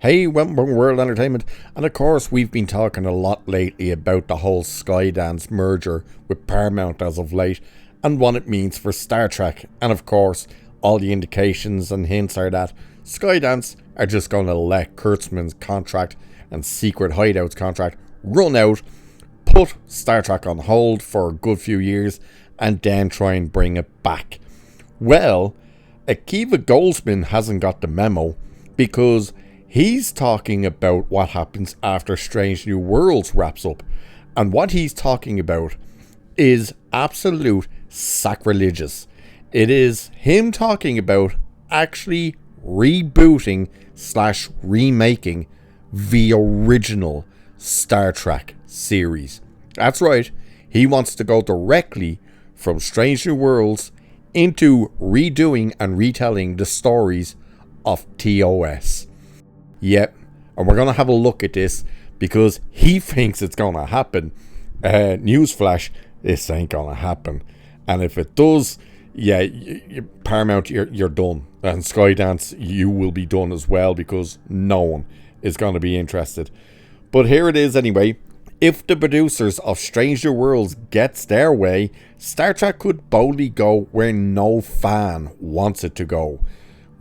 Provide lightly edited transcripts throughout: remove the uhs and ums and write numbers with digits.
Hey, welcome to World Entertainment, and of course we've been talking a lot lately about the whole Skydance merger with Paramount as of late, and what it means for Star Trek, and of course all the indications and hints are that Skydance are just going to let Kurtzman's contract and Secret Hideout's contract run out, put Star Trek on hold for a good few years, and then try and bring it back. Well, Akiva Goldsman hasn't got the memo, because he's talking about what happens after Strange New Worlds wraps up. And what he's talking about is absolute sacrilegious. It is him talking about actually rebooting / remaking the original Star Trek series. That's right. He wants to go directly from Strange New Worlds into redoing and retelling the stories of TOS. Yep, and we're going to have a look at this because he thinks it's going to happen. Newsflash, this ain't going to happen. And if it does, yeah, Paramount, you're done. And Skydance, you will be done as well, because no one is going to be interested. But here it is anyway. If the producers of Strange New Worlds gets their way, Star Trek could boldly go where no fan wants it to go,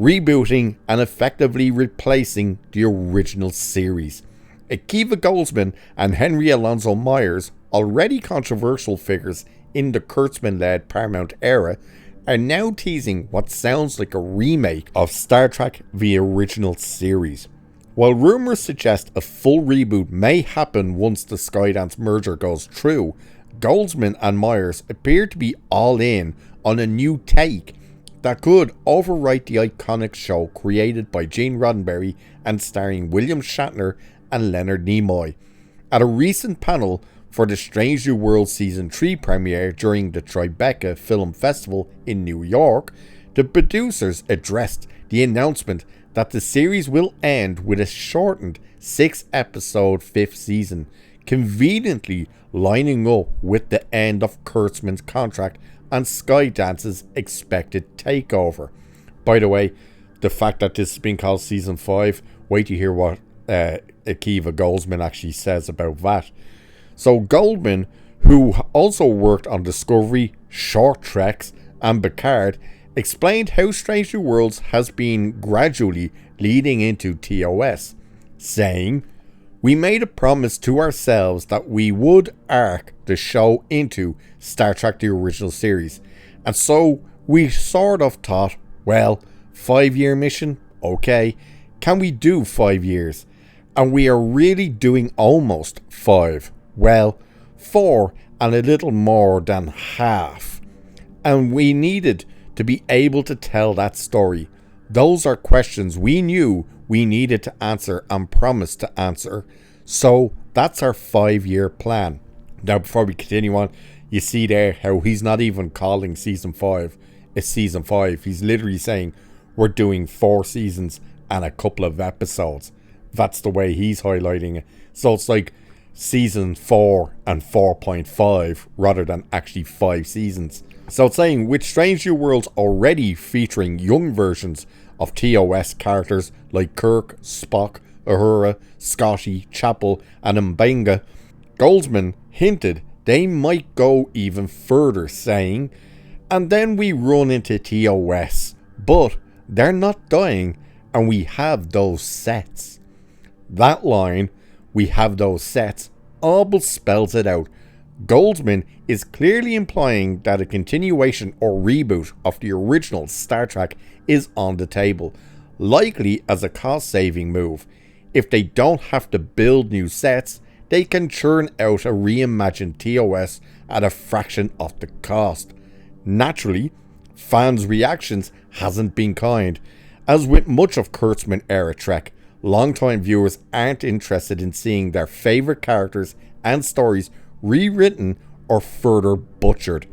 rebooting and effectively replacing the original series. Akiva Goldsman and Henry Alonso Myers, already controversial figures in the Kurtzman-led Paramount era, are now teasing what sounds like a remake of Star Trek the original series. While rumours suggest a full reboot may happen once the Skydance merger goes through, Goldsman and Myers appear to be all in on a new take that could overwrite the iconic show created by Gene Roddenberry and starring William Shatner and Leonard Nimoy. At a recent panel for the Strange New Worlds Season 3 premiere during the Tribeca Film Festival in New York, the producers addressed the announcement that the series will end with a shortened 6-episode 5th season, conveniently lining up with the end of Kurtzman's contract and Skydance's expected takeover. By the way, the fact that this has been called Season 5, wait to hear what Akiva Goldsman actually says about that. So Goldman, who also worked on Discovery, Short Treks and Picard, explained how Strange New Worlds has been gradually leading into TOS, saying, "We made a promise to ourselves that we would arc the show into Star Trek the original series, and so we sort of thought, well, 5-year mission, okay, can we do 5 years? And we are really doing almost 5, well, 4 and a little more than half. And we needed to be able to tell that story. Those are questions we knew we needed to answer and promised to answer. So that's our 5-year plan." Now, before we continue on, you see there how he's not even calling Season 5 it's Season 5. He's literally saying we're doing 4 seasons and a couple of episodes. That's the way he's highlighting it. So it's like Season 4 and 4.5 rather than actually 5 seasons. So it's saying, with Strange New Worlds already featuring young versions of TOS characters like Kirk, Spock, Uhura, Scotty, Chapel and Mbenga, Goldsman hinted they might go even further, saying, "And then we run into TOS, but they're not dying and we have those sets." That line, "we have those sets," all but spells it out. Goldsman is clearly implying that a continuation or reboot of the original Star Trek is on the table, likely as a cost-saving move. If they don't have to build new sets, they can churn out a reimagined TOS at a fraction of the cost. Naturally, fans' reactions hasn't been kind. As with much of Kurtzman-era Trek, longtime viewers aren't interested in seeing their favourite characters and stories rewritten or further butchered.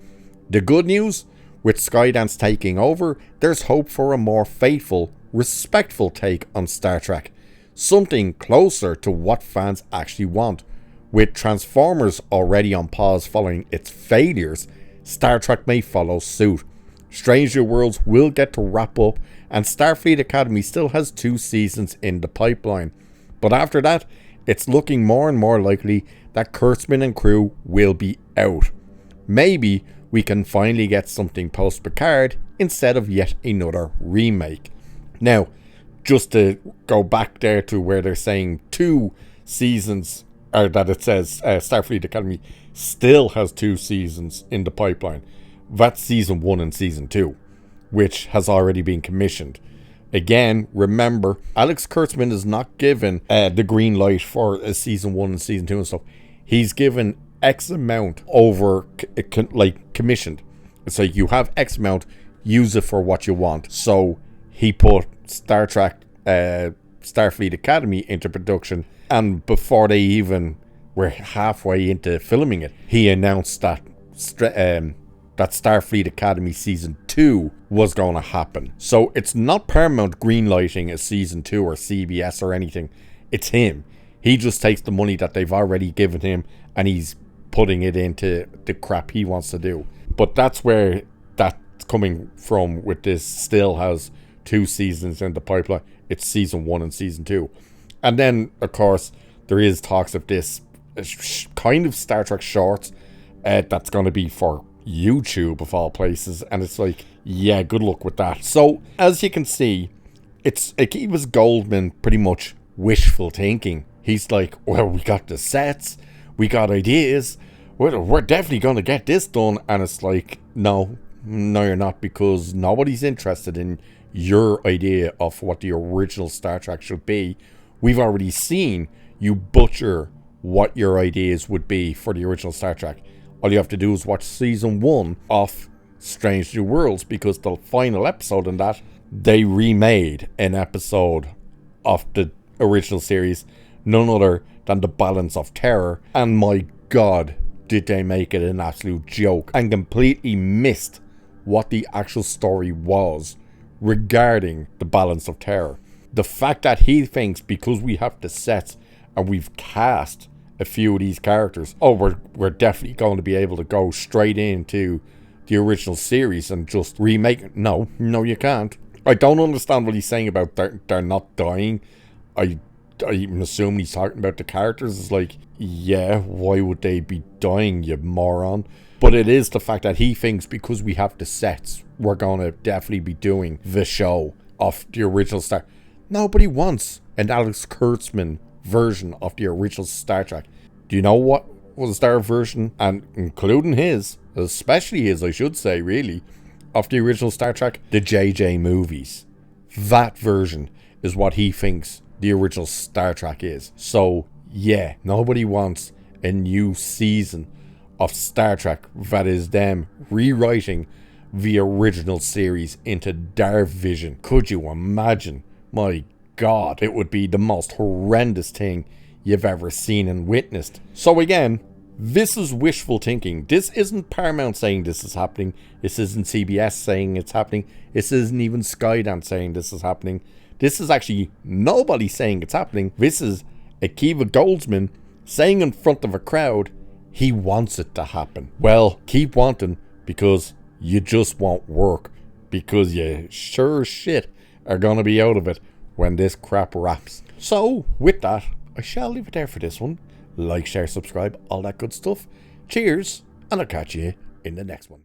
The good news? With Skydance taking over, there's hope for a more faithful, respectful take on Star Trek. Something closer to what fans actually want. With Transformers already on pause following its failures, Star Trek may follow suit. Strange New Worlds will get to wrap up, and Starfleet Academy still has 2 seasons in the pipeline. But after that, it's looking more and more likely that Kurtzman and crew will be out. Maybe we can finally get something post-Picard instead of yet another remake. Now, just to go back there to where they're saying 2 seasons, or that it says Starfleet Academy still has 2 seasons in the pipeline. That's season 1 and season 2, which has already been commissioned. Again, remember, Alex Kurtzman is not given the green light for season 1 and season 2 and stuff. He's given X amount over, commissioned. It's like, you have X amount, use it for what you want. So he put Star Trek Starfleet Academy into production, and before they even were halfway into filming it, he announced that that Starfleet Academy Season 2 was going to happen. So it's not Paramount greenlighting a Season 2 or CBS or anything. It's him. He just takes the money that they've already given him and he's putting it into the crap he wants to do. But that's where that's coming from with this. Still has 2 seasons in the pipeline. It's Season 1 and Season 2. And then, of course, there is talks of this kind of Star Trek shorts that's going to be for YouTube of all places, and it's like, yeah, good luck with that. So as you can see, it's Akiva's Goldsman pretty much wishful thinking. He's like, well, we got the sets, we got ideas, we're definitely going to get this done. And it's like, no you're not, because nobody's interested in your idea of what the original Star Trek should be. We've already seen you butcher what your ideas would be for the original Star Trek. All you have to do is watch season 1 of Strange New Worlds, because the final episode in that, they remade an episode of the original series, none other than The Balance of Terror. And my God, did they make it an absolute joke, and completely missed what the actual story was regarding The Balance of Terror. The fact that he thinks because we have the sets and we've cast a few of these characters, we're definitely going to be able to go straight into the original series and just remake it. No, you can't. I don't understand what he's saying about they're not dying. I'm assuming he's talking about the characters. It's like, yeah, why would they be dying, you moron? But it is the fact that he thinks because we have the sets, we're going to definitely be doing the show of the original Star. Nobody wants an Alex Kurtzman version of the original Star Trek. Do you know what was their version, and including his, especially his, I should say, really, of the original Star Trek? The JJ movies. That version is what he thinks the original Star Trek is. So yeah, nobody wants a new season of Star Trek that is them rewriting the original series into their vision. Could you imagine? My God, it would be the most horrendous thing you've ever seen and witnessed. So again, this is wishful thinking. This isn't Paramount saying this is happening. This isn't CBS saying it's happening. This isn't even Skydance saying this is happening. This is actually nobody saying it's happening. This is Akiva Goldsman saying in front of a crowd he wants it to happen. Well, keep wanting, because you just won't work, because you sure as shit are gonna be out of it when this crap wraps. So with that, I shall leave it there for this one. Like, share, subscribe, all that good stuff. Cheers, and I'll catch you in the next one.